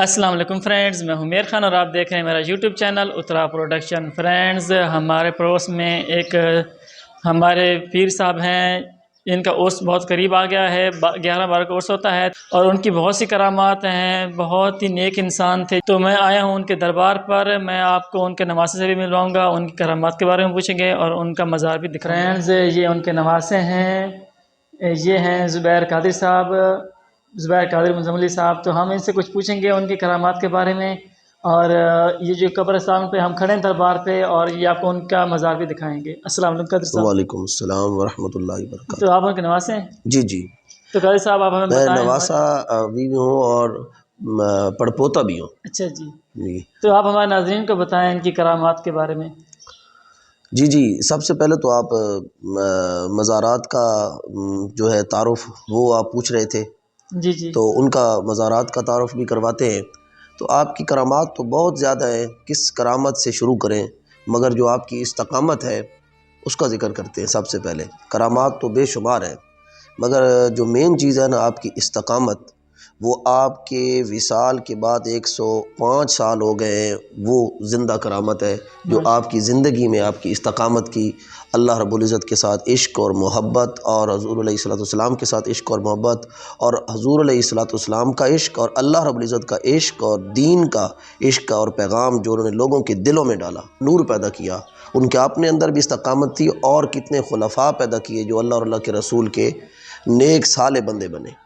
السلام علیکم فرینڈز، میں ہوں میر خان اور آپ دیکھ رہے ہیں میرا یوٹیوب چینل اترا پروڈکشن۔ فرینڈز، ہمارے پڑوس میں ایک ہمارے پیر صاحب ہیں، ان کا عرس بہت قریب آ گیا ہے، 11/12 کا عرس ہوتا ہے اور ان کی بہت سی کرامات ہیں، بہت ہی نیک انسان تھے۔ تو میں آیا ہوں ان کے دربار پر، میں آپ کو ان کے نواسے سے بھی ملواؤں گا، ان کی کرامات کے بارے میں پوچھیں گے اور ان کا مزار بھی دکھاؤں گا۔ فرینڈز، یہ ان کے نواسے ہیں، یہ ہیں زبیر قادری صاحب، زبیر قادری مزملی صاحب۔ تو ہم ان سے کچھ پوچھیں گے ان کی کرامات کے بارے میں، اور یہ جو قبرستان پہ ہم کھڑے ہیں دربار پہ، اور یہ آپ کو ان کا مزار بھی دکھائیں گے۔ السلام علیکم قادری صاحب۔ وعلیکم السلام ورحمۃ اللہ وبرکاتہ۔ تو آپ ان کے نواسے ہیں؟ جی جی، تو قادری صاحب آپ ہمیں میں بتائیں۔ نواسا بھی ہوں اور پڑپوتا بھی ہوں۔ اچھا جی، جی تو آپ ہمارے ناظرین کو بتائیں ان کی کرامات کے بارے میں۔ جی جی، سب سے پہلے تو آپ مزارات کا جو ہے تعارف وہ آپ پوچھ رہے تھے، جی جی، تو ان کا مزارات کا تعارف بھی کرواتے ہیں۔ تو آپ کی کرامات تو بہت زیادہ ہیں، کس کرامت سے شروع کریں، مگر جو آپ کی استقامت ہے اس کا ذکر کرتے ہیں۔ سب سے پہلے کرامات تو بے شمار ہیں، مگر جو مین چیز ہے نا آپ کی استقامت، وہ آپ کے وصال کے بعد 105 سال ہو گئے ہیں، وہ زندہ کرامت ہے جو آپ کی زندگی میں آپ کی استقامت کی، اللہ رب العزت کے ساتھ عشق اور محبت، اور حضور علیہ الصلوۃ والسلام کے ساتھ عشق اور محبت، اور حضور علیہ الصلوۃ والسلام کا عشق اور اللہ رب العزت کا عشق اور دین کا عشق اور پیغام جو انہوں نے لوگوں کے دلوں میں ڈالا، نور پیدا کیا۔ ان کے اپنے اندر بھی استقامت تھی، اور کتنے خلفاء پیدا کیے جو اللہ اور اللہ کے رسول کے نیک صالح بندے بنے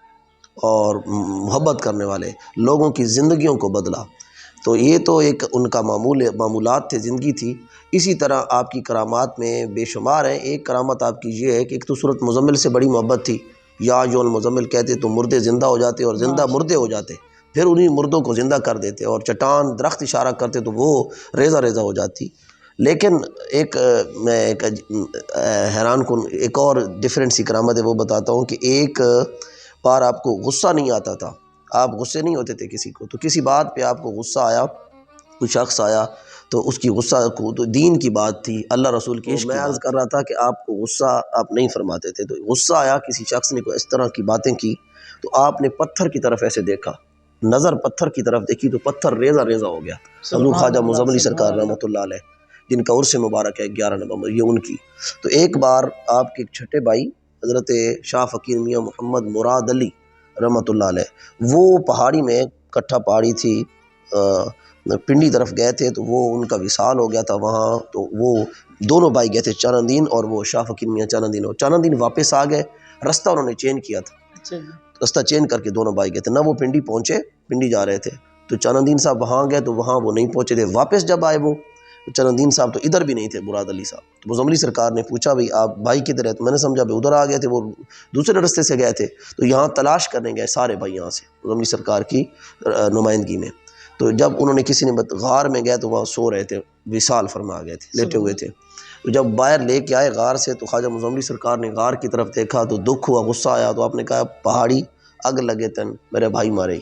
اور محبت کرنے والے، لوگوں کی زندگیوں کو بدلا۔ تو یہ تو ایک ان کا معمولات تھے، زندگی تھی۔ اسی طرح آپ کی کرامات میں بے شمار ہیں۔ ایک کرامت آپ کی یہ ہے کہ ایک تو سورۃ مزمل سے بڑی محبت تھی، یا جو المزمل کہتے تو مردے زندہ ہو جاتے اور زندہ مردے ہو جاتے، پھر انہی مردوں کو زندہ کر دیتے، اور چٹان درخت اشارہ کرتے تو وہ ریزہ ریزہ ہو جاتی۔ لیکن میں ایک حیران کن ایک اور ڈیفرنٹ سی کرامت ہے، وہ بتاتا ہوں کہ ایک بار آپ کو غصہ نہیں آتا تھا، آپ غصے نہیں ہوتے تھے کسی کو، تو کسی بات پہ آپ کو غصہ آیا، کوئی شخص آیا تو اس کی غصہ کو، تو دین کی بات تھی، اللہ رسول کی عشق، میں عرض کر رہا تھا کہ آپ کو غصہ آپ نہیں فرماتے تھے، تو غصہ آیا کسی شخص نے کوئی اس طرح کی باتیں کی، تو آپ نے پتھر کی طرف ایسے دیکھا، نظر پتھر کی طرف دیکھی تو پتھر ریزہ ریزہ ہو گیا۔ حضور خواجہ مزملی سرکار رحمۃ اللہ علیہ، جن کا عرس مبارک ہے 11 نومبر، یہ ان کی۔ تو ایک بار آپ کے ایک چھٹے بھائی حضرت شاہ فقیر میاں محمد مراد علی رحمۃ اللہ علیہ، وہ پہاڑی میں کٹھا پہاڑی تھی، پنڈی طرف گئے تھے، تو وہ ان کا وصال ہو گیا تھا وہاں، تو وہ دونوں بھائی گئے تھے چانندین، اور وہ شاہ فقیر میاں چانندین، اور چانندین واپس آ گئے، رستہ انہوں نے چینج کیا تھا، رستہ چینج کر کے دونوں بھائی گئے تھے، نہ وہ پنڈی پہنچے، پنڈی جا رہے تھے، تو چانندین صاحب وہاں گئے تو وہاں وہ نہیں پہنچے تھے، واپس جب آئے وہ چانندین صاحب تو ادھر بھی نہیں تھے مراد علی صاحب، تو مزملی سرکار نے پوچھا بھائی آپ بھائی کدھر ہے، تو میں نے سمجھا بھائی ادھر آ گئے تھے، وہ دوسرے رستے سے گئے تھے، تو یہاں تلاش کرنے گئے سارے بھائی یہاں سے مزملی سرکار کی نمائندگی میں، تو جب انہوں نے کسی نے غار میں گئے تو وہاں سو رہے تھے، وصال فرما گئے تھے، لیٹے ہوئے تھے، تو جب باہر لے کے آئے غار سے تو خواجہ مزملی سرکار نے غار کی طرف دیکھا تو دکھ ہوا، غصہ آیا، تو آپ نے کہا پہاڑی اگ لگے تن میرے بھائی مارے،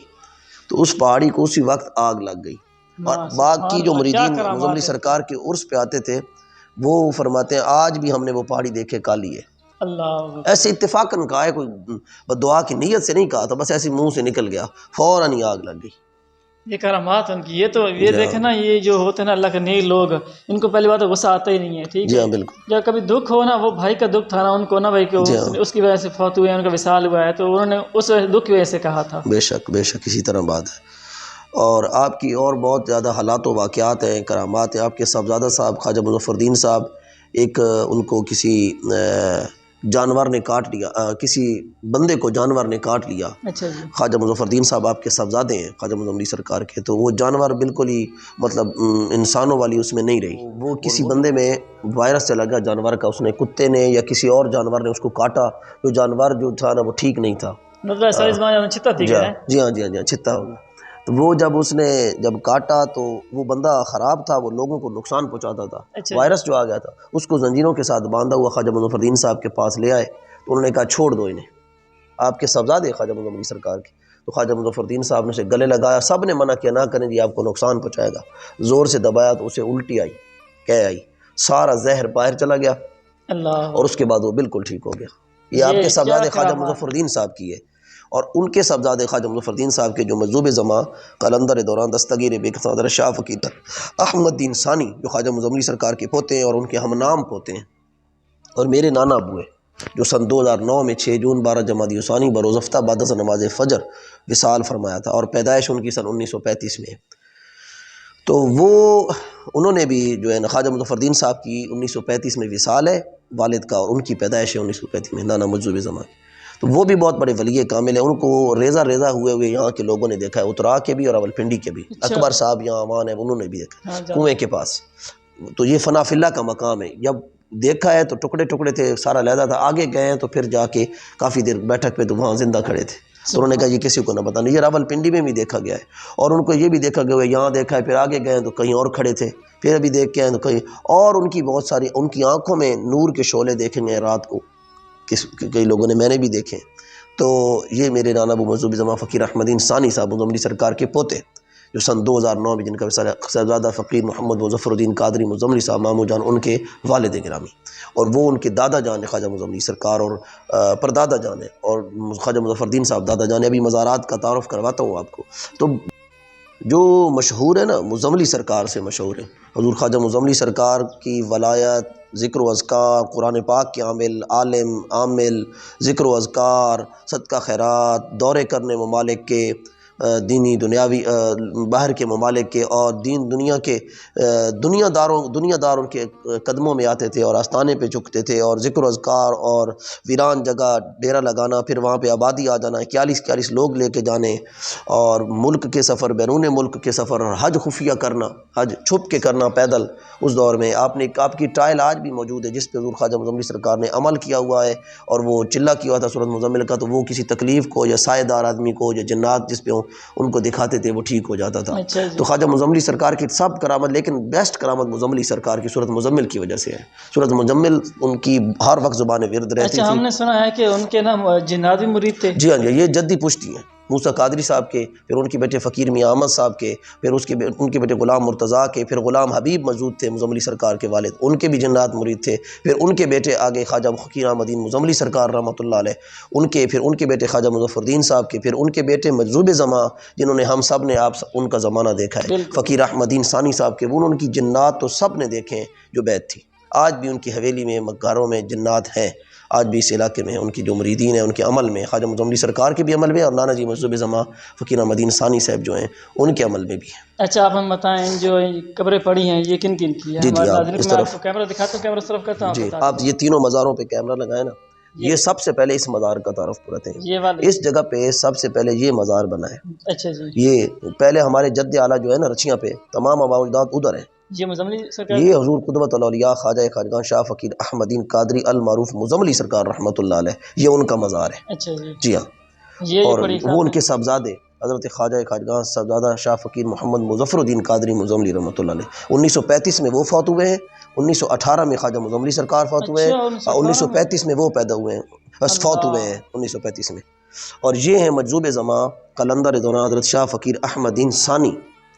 تو اس پہاڑی کو اسی وقت آگ لگ گئی۔ اور باقی جو مریدین مزملی سرکار کے عرس پہ آتے تھے وہ فرماتے ہیں آج بھی ہم نے وہ پہاڑی دیکھے کالی ہے، ایسے اتفاقاً کہا ہے، کوئی دعا کی نیت سے نہیں کہا تھا، بس ایسے منہ سے نکل گیا، فوراً ہی آگ لگ گئی۔ یہ کرامات ان کی، یہ تو یہ دیکھیں نا، یہ جو ہوتے ہیں نا اللہ کے نیک لوگ، ان کو پہلی بات تو غصہ آتا ہی نہیں ہے، ٹھیک جی ہے، ہاں بالکل، جب کبھی دکھ ہو نا، وہ بھائی کا دکھ تھا نا ان کو نا بھائی، کہ اس کی وجہ سے فوت ہوئے ہیں، ان کا وصال ہوا ہے، تو انہوں نے اس دکھ کی وجہ سے کہا تھا۔ بے شک بے شک، اسی طرح بات ہے۔ اور آپ کی اور بہت زیادہ حالات و واقعات ہیں، کرامات ہیں۔ آپ کے صاحبزادہ صاحب خواجہ مظفر الدین صاحب، ایک ان کو کسی جانور نے کاٹ لیا، کسی بندے کو جانور نے کاٹ لیا۔ اچھا جی، خواجہ مظفر الدین صاحب آپ کے صاحبزادے ہیں خواجہ مزملی سرکار کے، تو وہ جانور بالکل ہی مطلب انسانوں والی اس میں نہیں رہی، وہ کسی بندے میں وائرس چلا گیا جانور کا، اس نے کتے نے یا کسی اور جانور نے اس کو کاٹا، جو جانور جو تھا نا وہ ٹھیک نہیں تھا، مطلب سائز میں چھتا تھی جی ہاں جی ہاں جی ہاں، چھتا ہو گیا۔ تو وہ جب اس نے جب کاٹا تو وہ بندہ خراب تھا، وہ لوگوں کو نقصان پہنچاتا تھا، وائرس جو آ گیا تھا، اس کو زنجیروں کے ساتھ باندھا ہوا خواجہ مظفر الدین صاحب کے پاس لے آئے، تو انہوں نے کہا چھوڑ دو انہیں، آپ کے صاحبزادے خواجہ مظفر سرکار کی۔ تو خواجہ مظفر الدین صاحب نے اسے گلے لگایا، سب نے منع کیا نہ کریں جی آپ کو نقصان پہنچائے گا، زور سے دبایا تو اسے الٹی آئی، کہہ آئی، سارا زہر باہر چلا گیا، اور اس کے بعد وہ بالکل ٹھیک ہو گیا۔ یہ آپ کے صاحبزادے خواجہ مظفر الدین صاحب کی ہے۔ اور ان کے صاحبزادے خواجہ مظفر الدین صاحب کے جو مجذوب زماں قلندر دوران دستگیر بے قصادر شاہ فقیر احمد دین ثانی جو خواجہ مزملی سرکار کے پوتے ہیں اور ان کے ہم نام پوتے ہیں، اور میرے نانا ابو ہیں جو سن 2009 میں 6 جون 12 جمادی الثانی بروز ہفتہ بعد از نماز فجر وصال فرمایا تھا، اور پیدائش ان کی سن 1935 میں ہے۔ تو وہ انہوں نے بھی جو ہے خواجہ مظفر الدین صاحب کی 1935 میں وصال ہے والد کا، اور ان کی پیدائش ہے 1935 میں نانا مجذوب زماں کی۔ تو وہ بھی بہت بڑے ولی کامل ہیں، ان کو ریزہ ریزہ ہوئے یہاں کے لوگوں نے دیکھا ہے، اترا کے بھی اور راولپنڈی کے بھی۔ اچھا۔ اکبر صاحب یہاں امان ہے، انہوں نے بھی دیکھا ہاں جان۔ کنویں کے پاس۔ تو یہ فنا فی اللہ کا مقام ہے، جب دیکھا ہے تو ٹکڑے ٹکڑے تھے، سارا علیحدہ تھا، آگے گئے ہیں تو پھر جا کے کافی دیر بیٹھک پہ تو وہاں زندہ کھڑے تھے، تو انہوں نے کہا یہ کسی کو نہ بتانا۔ یہ راولپنڈی میں بھی دیکھا گیا ہے، اور ان کو یہ بھی دیکھا گیا ہے، یہاں دیکھا ہے، پھر آگے گئے تو کہیں اور کھڑے تھے، پھر ابھی دیکھ کے آئے تو کہیں اور۔ ان کی بہت ساری، ان کی آنکھوں میں نور کے شعلے دیکھیں گے رات کو، کئی لوگوں نے، میں نے بھی دیکھے۔ تو یہ میرے نانا ابو مجذوب زماں فقیر احمد دین ثانی صاحب مزملی سرکار کے پوتے، جو سن 2009 میں جن کا صاحبزادہ فقیر محمد مظفر الدین قادری مزملی صاحب ماموں جان ان کے والد گرامی، اور وہ ان کے دادا جان خواجہ مزملی سرکار، اور پردادا جان ہے، اور خواجہ مظفر الدین صاحب دادا جان ہے۔ ابھی مزارات کا تعارف کرواتا ہوں آپ کو۔ تو جو مشہور ہے نا مزملی سرکار سے مشہور ہے، حضور خواجہ مزملی سرکار کی ولایت، ذکر و اذکار، قرآن پاک کے عامل، عالم، عامل، ذکر و اذکار، صدقہ خیرات، دورے کرنے ممالک کے، دینی دنیاوی باہر کے ممالک کے، اور دین دنیا کے دنیا دار ان کے قدموں میں آتے تھے اور آستانے پہ جھکتے تھے، اور ذکر و اذکار اور ویران جگہ ڈیرا لگانا، پھر وہاں پہ آبادی آ جانا، 41 لوگ لے کے جانے، اور ملک کے سفر، بیرون ملک کے سفر، اور حج خفیہ کرنا، حج چھپ کے کرنا پیدل اس دور میں۔ آپ کی ٹائل آج بھی موجود ہے جس پہ حضور خواجہ مزملی سرکار نے عمل کیا ہوا ہے، اور وہ چلہ کیا ہوا تھا سورۃ مزمل کا، تو وہ کسی تکلیف کو یا سائے دار آدمی کو یا جنات جس پہ ان کو دکھاتے تھے وہ ٹھیک ہو جاتا تھا۔ اچھا جی۔ تو خواجہ مزملی سرکار کی سب کرامت، لیکن بیسٹ کرامت مزملی سرکار کی سورۃ مزمل کی وجہ سے ہے۔ سورۃ مزمل ان کی ہر وقت زبان ورد رہتی اچھا، تھی۔ ہم نے سنا ہے کہ ان کے نام جنات بھی مرید تھے۔ جی ہاں جی، یہ جدی پشتی ہیں موسیٰ قادری صاحب کے، پھر ان کے بیٹے فقیر میاں احمد صاحب کے، پھر ان کے بیٹے غلام مرتضیٰ کے، پھر غلام حبیب موجود تھے مزملی سرکار کے والد، ان کے بھی جنات مرید تھے، پھر ان کے بیٹے آگے خواجہ فقیر احمد دین مزملی سرکار رحمۃ اللہ علیہ، پھر ان کے بیٹے خواجہ مظفر الدین صاحب کے، پھر ان کے بیٹے مجذوب زماں جنہوں نے ہم سب نے ان کا زمانہ دیکھا ہے، بالکل۔ فقیر احمد دین ثانی صاحب کے، ان کی جنات تو سب نے دیکھے ہیں جو بیت تھی۔ آج بھی ان کی حویلی میں، مکاروں میں جنات ہیں، آج بھی اس علاقے میں ان کی جو مریدین ہیں ان کے عمل میں، خواجہ مزملی سرکار کے بھی عمل میں، اور نانا جی مجذوب زماں فقیر احمد دین ثانی صاحب جو ہیں ان کے عمل میں بھی ہیں۔ اچھا، آپ ہمیں بتائیں جو قبریں پڑی ہیں یہ کن کن کی ہے؟ جی ہمارے آپ ناظرین کو اس میں آپ طرف، کو کیمرہ دکھاتا ہوں، کیمرہ صرف کرتا ہوں، جی آپ آپ بتا یہ تینوں مزاروں پہ کیمرہ لگائیں نا، یہ سب سے پہلے اس مزار کا تعارف کراتے ہیں۔ یہ والے۔ اس جگہ پہ سب سے پہلے یہ مزار بنا ہے۔ اچھا جی۔ یہ پہلے ہمارے جد اعلیٰ جو ہے نا رچیاں پہ، تمام آباء و اجداد ادھر ہیں۔ یہ مزملی سرکار، یہ حضور قدوۃ الاولیاء خواجہ خواجگان شاہ فقیر احمد دین قادری المعروف مزملی سرکار رحمۃ اللہ علیہ، یہ ان کا مزار ہے۔ اچھا جی۔ جی ہاں، یہ اور پڑی وہ ان سامنے۔ کے صاحبزادے حضرت خواجہ خواجگان صاحبزادہ شاہ فقیر محمد مظفر الدین قادری مزملی رحمۃ اللہ علیہ، 1935 میں وہ فوت ہوئے ہیں، 1918 میں خواجہ مزملی سرکار فوت ہوئے ہیں، اچھا، اور 1918 میں 1935 میں وہ پیدا ہوئے ہیں، بس فوت ہوئے ہیں 1935 میں۔ اور یہ ہیں مجذوب زماں قلندر دوران حضرت شاہ فقیر احمد دین ثانی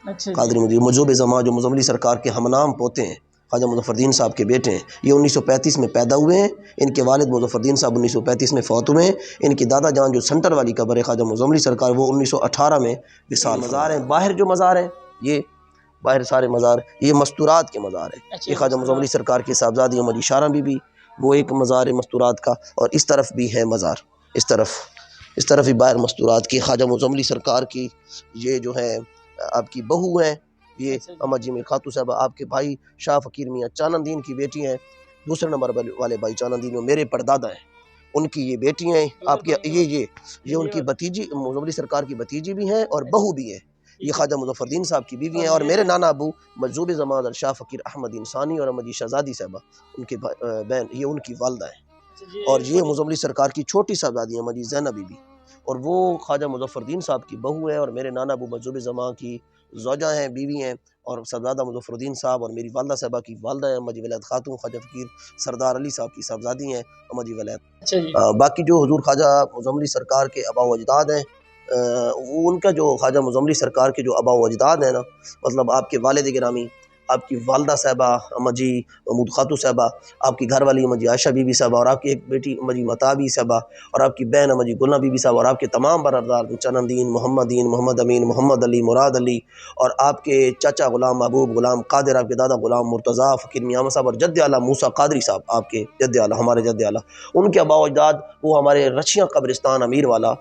اچھا جی۔ قادری مجذوب زماں جو مزملی سرکار کے ہم نام پوتے ہیں، خواجہ مظفر الدین صاحب کے بیٹے ہیں۔ یہ 1935 میں پیدا ہوئے ہیں، ان کے والد مظفر الدین صاحب 1935 میں فوت ہوئے ہیں۔ ان کی دادا جان جو سنٹر والی قبر ہے خواجہ مزملی سرکار، وہ 1918 میں وصال مزار ہیں۔ باہر جو مزار ہیں، یہ باہر سارے مزار، یہ مستورات کے مزار ہیں۔ اچھا، یہ خواجہ مزملی سرکار کی صاحبزادی عمر اشارہ بی بی، وہ ایک مزار ہے مستورات کا، اور اس طرف بھی ہے مزار، اس طرف ہی باہر مستورات کی خواجہ مزملی سرکار کی، یہ جو ہے آپ کی بہو ہیں، یہ اما جی میر خاتون صاحبہ، آپ کے بھائی شاہ فقیر میاں چانند دین کی بیٹی ہیں، دوسرے نمبر والے بھائی چانند دین جو میرے پردادا ہیں، ان کی یہ بیٹی ہیں، آپ کے یہ ان کی بھتیجی مزملی سرکار کی بھتیجی بھی ہیں اور بہو بھی ہیں، یہ خواجہ مظفر الدین صاحب کی بیوی ہیں، اور میرے نانا ابو مجذوب زماں شاہ فقیر احمد دین ثانی اور اما جی شہزادی صاحبہ، ان کے بہن، یہ ان کی والدہ ہیں، اور یہ مزملی سرکار کی چھوٹی صاحبزادی اما جی زینب بی بی، اور وہ خواجہ مظفر الدین صاحب کی بہو ہے، اور میرے نانا ابو مجذوب زماں کی زوجہ ہیں، بیوی ہیں، اور صاحبزادہ مظفر الدین صاحب اور میری والدہ صاحبہ کی والدہ ہیں اما جی ولایت خاتون خواجہ فقیر سردار علی صاحب کی صاحبزادی ہیں اما جی ولایت۔ اچھا جی۔ باقی جو حضور خواجہ مزملی سرکار کے آباء و اجداد ہیں، وہ ان کا جو خواجہ مزملی سرکار کے جو آباء و اجداد ہیں نا، مطلب آپ کے والد گرامی آپ کی والدہ صاحبہ اما جی محمود خاتون صاحبہ، آپ کی گھر والی اما جی عائشہ بی بی صاحبہ، اور آپ کی ایک بیٹی اما جی متا بی صاحبہ، اور آپ کی بہن اما جی گلنا بی بی صاحبہ، اور آپ کے تمام برادر چندین، محمد امین، محمد علی، مراد علی، اور آپ کے چچا غلام محبوب، غلام قادر، آپ کے دادا غلام مرتضیٰ، فقیر میاں احمد صاحب، اور جد اعلیٰ موسیٰ قادری صاحب، آپ کے جد اعلیٰ، ہمارے جد اعلیٰ، ان کے آباء و اجداد وہ ہمارے رچیاں قبرستان امیر والا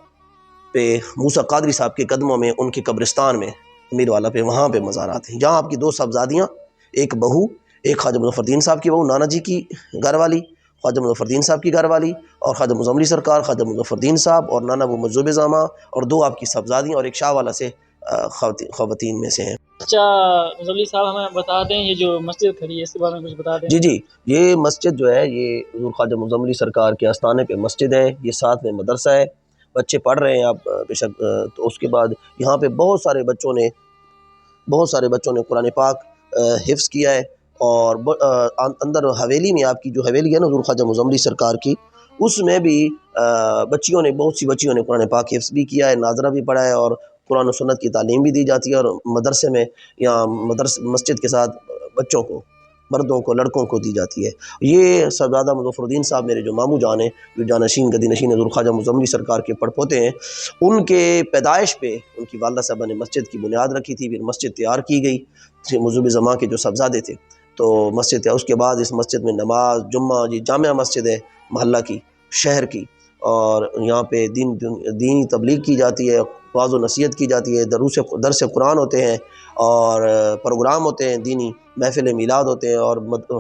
پہ موسیٰ قادری صاحب کے قدموں میں، ان کے قبرستان میں امیر والا پہ، وہاں پہ مزارات ہیں، جہاں آپ کی 2 صاحبزادیاں، ایک بہو، ایک خواجہ مظفر الدین صاحب کی بہو نانا جی کی گھر والی، خواجہ مظفر الدین صاحب کی گھر والی، اور خواجہ معظم علی سرکار، خواجہ مظفر الدین صاحب، اور نانا وہ مجذوب زامہ، اور 2 آپ کی صاحبزادیاں، اور ایک شاہ والا سے خواتین میں سے ہیں۔ اچھا مزلی صاحب ہمیں بتا دیں یہ جو مسجد کھڑی ہے اس کے بارے میں کچھ بتا دیں۔ جی جی، یہ مسجد جو ہے یہ حضور خواجہ معظم علی سرکار کے آستانے پہ مسجد ہے، یہ ساتھ میں مدرسہ ہے، بچے پڑھ رہے ہیں آپ بے شک۔ تو اس کے بعد یہاں پہ بہت سارے بچوں نے قرآن پاک حفظ کیا ہے، اور اندر حویلی میں، آپ کی جو حویلی ہے نا حضور خواجہ معظم علی سرکار کی، اس میں بھی بہت سی بچیوں نے قرآن پاک حفظ بھی کیا ہے، ناظرہ بھی پڑھا ہے، اور قرآن و سنت کی تعلیم بھی دی جاتی ہے، اور مدرسے میں یا مسجد کے ساتھ بچوں کو، مردوں کو، لڑکوں کو دی جاتی ہے۔ یہ صاحبزادہ مظفر الدین صاحب میرے جو ماموں جان ہیں، جو جانشین گدی نشین حضور خواجہ معظم علی سرکار کے پڑپوتے ہیں، ان کے پیدائش پہ ان کی والدہ صاحبہ نے مسجد کی بنیاد رکھی تھی، پھر مسجد تیار کی گئی، مذہبی زماں کے جو صاحبزادے تھے، تو مسجد تیار، اس کے بعد اس مسجد میں نماز جمعہ، جی جامع مسجد ہے محلہ کی، شہر کی، اور یہاں پہ دینی تبلیغ کی جاتی ہے، واعظ و نصیحت کی جاتی ہے، درس قرآن ہوتے ہیں، اور پروگرام ہوتے ہیں دینی، محفل میلاد ہوتے ہیں، اور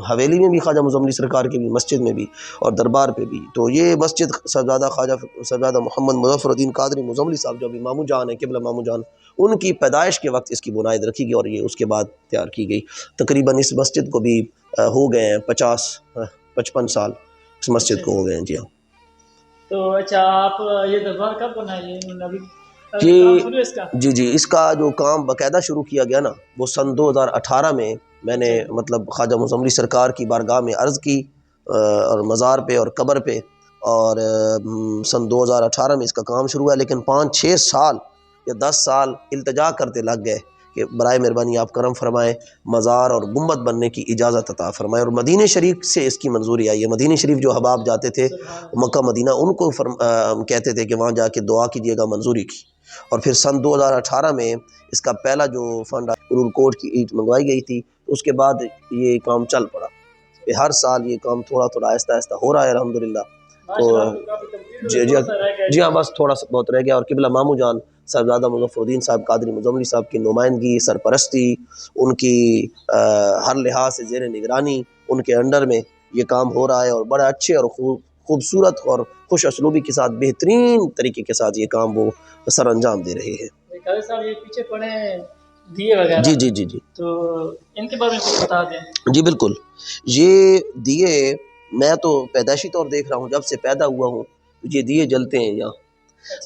حویلی میں بھی خواجہ معظم علی سرکار کی بھی، مسجد میں بھی، اور دربار پہ بھی۔ تو یہ مسجد صاحبزادہ محمد مظفر الدین قادری معظم علی صاحب جو ابھی ماموں جان ہیں، قبلہ ماموں جان، ان کی پیدائش کے وقت اس کی بنیاد رکھی گئی، اور یہ اس کے بعد تیار کی گئی۔ تقریباً اس مسجد کو بھی ہو گئے ہیں 55 سال اس مسجد کو ہو گئے ہیں، جی ہاں۔ تو اچھا آپ یہ دربار کب بنائیے ابھی جی کام شروع ہے اس کا؟ جی، اس کا جو کام باقاعدہ شروع کیا گیا نا، وہ سن 2018 میں میں نے مطلب خواجہ معظم علی سرکار کی بارگاہ میں عرض کی، اور مزار پہ اور قبر پہ، اور سن 2018 میں اس کا کام شروع ہوا، لیکن 5-6 سال یا 10 سال التجا کرتے لگ گئے کہ برائے مہربانی آپ کرم فرمائیں، مزار اور گنبد بننے کی اجازت عطا فرمائیں، اور مدینہ شریف سے اس کی منظوری آئی ہے۔ مدینہ شریف جو حباب جاتے تھے مکہ مدینہ، ان کو کہتے تھے کہ وہاں جا کے دعا کیجیے گا، منظوری کی، اور پھر سن 2018 میں اس کا پہلا جو فنڈ رول کوٹ کی اینٹ منگوائی گئی تھی، اس کے بعد یہ کام چل پڑا، ہر سال یہ کام تھوڑا تھوڑا آہستہ آہستہ ہو رہا ہے الحمدللہ۔ تو جی ہاں، بس تھوڑا سا بہت رہ گیا، اور قبلہ ماموں جان صاحبزادہ مظفر الدین صاحب قادری معظم علی صاحب کی نمائندگی، سرپرستی، ان کی ہر لحاظ سے زیر نگرانی، ان کے انڈر میں یہ کام ہو رہا ہے، اور بڑے اچھے اور خوبصورت اور خوش اسلوبی کے ساتھ، بہترین طریقے کے ساتھ یہ کام وہ سر انجام دے رہے ہیں۔ قادری صاحب یہ پیچھے پڑے ہیں دیے وغیرہ، جی جی جی جی، تو ان کے بارے میں کچھ بتا دیں۔ جی بالکل، یہ دیے میں تو پیدائشی طور دیکھ رہا ہوں، جب سے پیدا ہوا ہوں یہ دیے جلتے ہیں یہاں،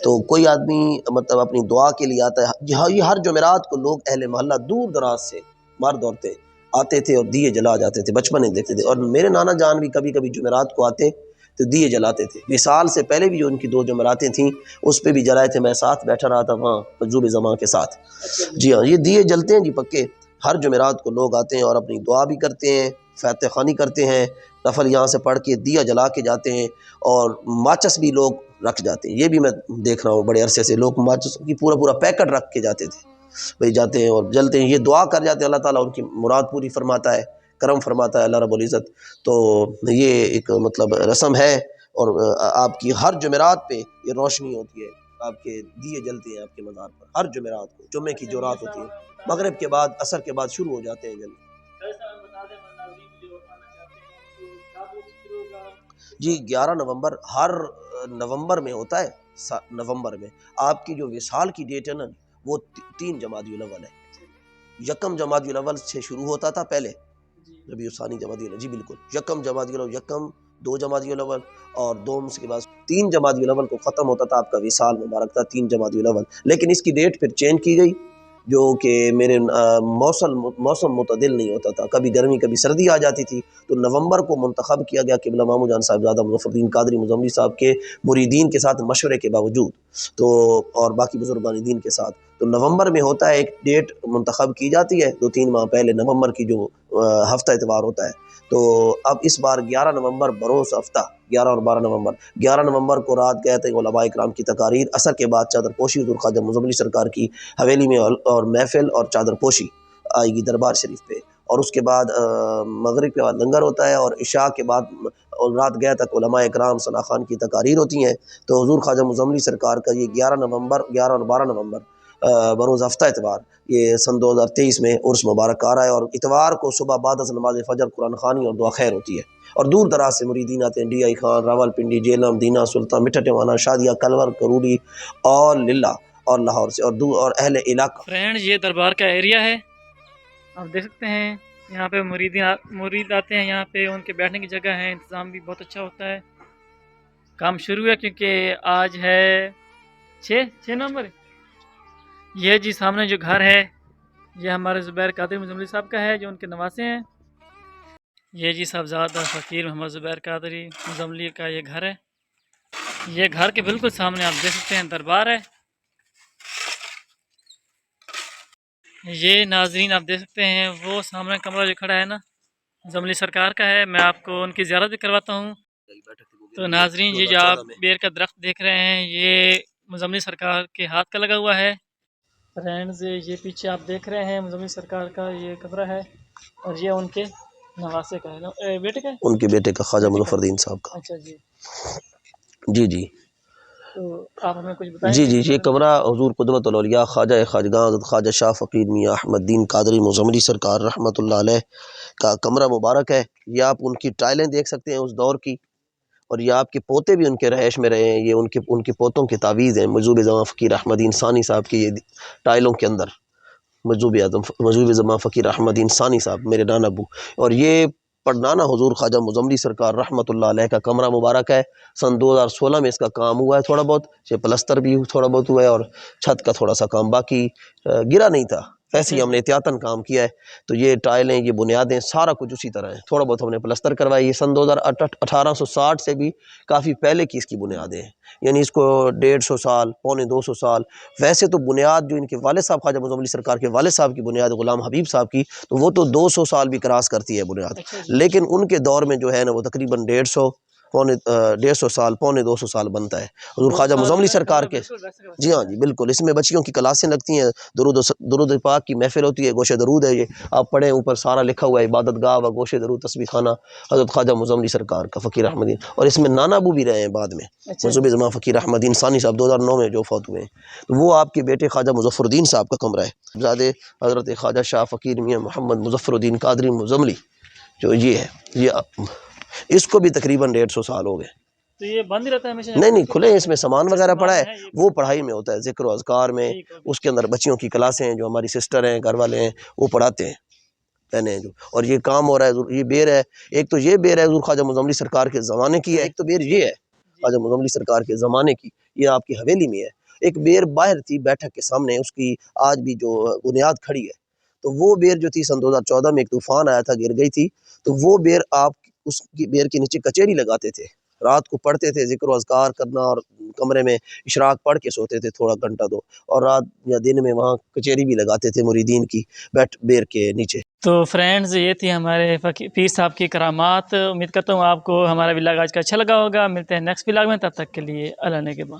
تو کوئی آدمی مطلب اپنی دعا کے لیے آتا ہے، یہ ہر جمعرات کو لوگ اہل محلہ دور دراز سے، مرد عورتیں آتے تھے اور دیے جلا جاتے تھے، بچپن میں دیکھتے تھے، اور میرے نانا جان بھی کبھی کبھی جمعرات کو آتے تو دیے جلاتے تھے۔ وصال سے پہلے بھی جو ان کی 2 جمعراتیں تھیں اس پہ بھی جلائے تھے، میں ساتھ بیٹھا رہا تھا وہاں مجذوب زماں کے ساتھ۔ جی ہاں، یہ دیے جلتے ہیں جی پکے، ہر جمعرات کو لوگ آتے ہیں اور اپنی دعا بھی کرتے ہیں، فاتحہ خوانی کرتے ہیں، نفل یہاں سے پڑھ کے دیا جلا کے جاتے ہیں، اور ماچس بھی لوگ رکھ جاتے ہیں۔ یہ بھی میں دیکھ رہا ہوں بڑے عرصے سے لوگ ماچس کی پورا پیکٹ رکھ کے جاتے تھے، بھائی جاتے ہیں اور جلتے ہیں، یہ دعا کر جاتے ہیں، اللہ تعالیٰ ان کی مراد پوری فرماتا ہے، کرم فرماتا ہے اللہ رب العزت۔ تو یہ ایک مطلب رسم ہے، اور آپ کی ہر جمعرات پہ یہ روشنی ہوتی ہے، آپ کے دیے جلتے ہیں آپ کے مزار پر ہر جمعرات کو، جمعے کی جو رات ہوتی ہے، مغرب کے بعد، عصر کے بعد شروع ہو جاتے ہیں جلد۔ جی 11 نومبر ہر نومبر میں ہوتا ہے، نومبر میں آپ کی جو وصال کی ڈیٹ ہے نا، وہ 3 جمادی الاول ہے۔ 1 جمادی الاول سے شروع ہوتا تھا پہلے، ربیع الثانی جمادی الاول، جی بالکل، 1 جمادی الاول، 2 جمادی الاول، اور 2 کے بعد 3 جمادی الاول کو ختم ہوتا تھا آپ کا وصال مبارک تھا، 3 جمادی الاول، لیکن اس کی ڈیٹ پھر چینج کی گئی، جو کہ میرے موسم متعدل نہیں ہوتا تھا، کبھی گرمی کبھی سردی آ جاتی تھی، تو نومبر کو منتخب کیا گیا قبلہ ماموں جان صاحبزادہ مظفر الدین قادری معظم علی صاحب کے مریدین کے ساتھ مشورے کے باوجود، تو اور باقی بزرگان دین کے ساتھ، تو نومبر میں ہوتا ہے، ایک ڈیٹ منتخب کی جاتی ہے 2-3 ماہ پہلے، نومبر کی جو ہفتہ اتوار ہوتا ہے۔ تو اب اس بار 11 نومبر بروز ہفتہ 11 اور 12 نومبر 11 نومبر کو رات گئے تھے علماء کرام کی تقاریر، عصر کے بعد چادر پوشی حضور خواجہ مزملی سرکار کی حویلی میں اور محفل اور چادر پوشی آئے گی دربار شریف پہ، اور اس کے بعد مغرب کے بعد لنگر ہوتا ہے، اور عشاء کے بعد اور رات گئے تک علماء کرام ثنا خان کی تقاریر ہوتی ہیں۔ تو حضور خواجہ مزملی سرکار کا یہ 11 اور 12 نومبر بروز ہفتہ اتوار یہ سن 2023 میں عرس مبارک آ رہا ہے، اور اتوار کو صبح بعد از نماز فجر قرآن خوانی اور دعا خیر ہوتی ہے، اور دور دراز سے مریدین آتے ہیں، ڈی آئی خان، راول پنڈی، جیلم، دینا، سلطان، مٹھٹ وانا، شادیہ، کلور، کروڑی اور للہ اور لاہور سے اور اہل علاقہ۔ فرینڈز یہ دربار کا ایریا ہے، آپ دیکھ سکتے ہیں یہاں پہ مرید آتے ہیں، یہاں پہ ان کے بیٹھنے کی جگہ ہے، انتظام بھی بہت اچھا ہوتا ہے۔ کام شروع ہے کیونکہ آج ہے 6 نومبر۔ یہ جی سامنے جو گھر ہے یہ ہمارے زبیر قادری مزملی صاحب کا ہے، جو ان کے نواسے ہیں۔ یہ جی صاحبزادہ فقیر محمد زبیر قادری مزملی کا یہ گھر ہے، یہ گھر کے بالکل سامنے آپ دیکھ سکتے ہیں دربار ہے۔ یہ ناظرین آپ دیکھ سکتے ہیں وہ سامنے کمرہ جو کھڑا ہے نا مزملی سرکار کا ہے، میں آپ کو ان کی زیارت بھی کرواتا ہوں۔ تو ناظرین یہ جو آپ بیر کا درخت دیکھ رہے ہیں یہ مزملی سرکار کے ہاتھ کا لگا ہوا ہے۔ فرینڈز یہ پیچھے آپ دیکھ رہے ہیں مزملی سرکار کا یہ کمرہ ہے، اور یہ ان کے نواسے کا ہے، بیٹے کا ہے، ان کے بیٹے کا خواجہ مظفر الدین صاحب کا۔ اچھا جی، جی تو آپ ہمیں کچھ بتائیں۔ جی یہ کمرہ حضور قدوۃ الاولیاء خواجہ خواجگاں خواجہ شاہ فقیر میاں احمد دین قادری مزملی سرکار رحمۃ اللہ علیہ کا کمرہ مبارک ہے۔ یہ آپ ان کی ٹائلیں دیکھ سکتے ہیں اس دور کی، اور یہ آپ کے پوتے بھی ان کے رہائش میں رہے ہیں، یہ ان کے پوتوں کی تعویذ ہیں مجذوب زمان فقیر احمد دین ثانی صاحب کی، یہ ٹائلوں کے اندر مجذوب زمان فقیر احمد دین ثانی صاحب میرے نانا ابو، اور یہ پڑنانا حضور خواجہ مزملی سرکار رحمۃ اللہ علیہ کا کمرہ مبارک ہے۔ سن 2016 میں اس کا کام ہوا ہے تھوڑا بہت، یہ پلستر بھی تھوڑا بہت ہوا ہے، اور چھت کا تھوڑا سا کام باقی گرا نہیں تھا، ایسے ہی ہم نے احتیاطاً کام کیا ہے۔ تو یہ ٹائلیں، یہ بنیادیں، سارا کچھ اسی طرح ہے، تھوڑا بہت ہم نے پلستر کروائی۔ یہ سن 1860 سے بھی کافی پہلے کی اس کی بنیادیں ہیں، یعنی اس کو 150 سال، 250 سال۔ ویسے تو بنیاد جو ان کے والد صاحب خواجہ مزملی سرکار کے والد صاحب کی بنیاد غلام حبیب صاحب کی، تو وہ تو 200 سال بھی کراس کرتی ہے بنیاد، لیکن ان کے دور میں جو ہے نا وہ تقریباً 150 سال، 250 سال بنتا ہے حضور خواجہ مزملی سرکار کے۔ جی ہاں جی بالکل، اس میں بچیوں کی کلاسیں لگتی ہیں، درود پاک کی محفل ہوتی ہے، گوشے درود ہے، یہ آپ پڑھیں اوپر سارا لکھا ہوا ہے، عبادت گاہ و گوشے درود تسبیح خانہ حضرت خواجہ مزملی سرکار کا فقیر احمد دین، اور اس میں نانا ابو بھی رہے ہیں بعد میں، مجذوب زمان فقیر احمد دین ثانی صاحب 2009 میں جو فوت ہوئے ہیں۔ وہ آپ کے بیٹے خواجہ مظفر الدین صاحب کا کمرہ ہے، زادے حضرت خواجہ شاہ فقیر میاں محمد مظفر الدین قادری مزملی جو یہ ہے، یہ اس کو بھی تقریباً 150 سال ہو گئے۔ تو یہ بند ہی رہتا ہے ہمیشہ؟ نہیں کھلے، اس میں سامان وغیرہ پڑا ہے، وہ پڑھائی میں ہوتا ہے، ذکر و اذکار میں، اس کے اندر بچیوں کی کلاسیں ہیں، جو ہماری سسٹر ہیں، گھر والے ہیں، وہ پڑھاتے ہیں پہنے ہیں جو، اور یہ کام ہو رہا ہے۔ یہ بیر ہے، ایک تو یہ بیر ہے حضور خواجہ مزملی سرکار کے زمانے کی ہے، ایک تو بیر یہ ہے خواجہ مزملی سرکار کے زمانے کی، یہ آپ کی حویلی میں ہے۔ ایک بیر باہر تھی بیٹھک کے سامنے، اس کی آج بھی جو بنیاد کھڑی ہے، تو وہ بیر جو تھی سن 2014 میں ایک طوفان آیا تھا، گر گئی تھی، تو وہ بیر آپ اس کی بیر کے نیچے کچہری لگاتے تھے، رات کو پڑھتے تھے، ذکر و اذکار کرنا، اور کمرے میں اشراق پڑھ کے سوتے تھے تھوڑا گھنٹہ دو، اور رات یا دن میں وہاں کچہری بھی لگاتے تھے مریدین کی بیر کے نیچے۔ تو فرینڈز یہ تھی ہمارے پیر صاحب کی کرامات۔ امید کرتا ہوں آپ کو ہمارا ولاگ آج کا اچھا لگا ہوگا۔ ملتے ہیں نیکسٹ ولاگ میں، تب تک کے لیے اللہ نے کے بعد۔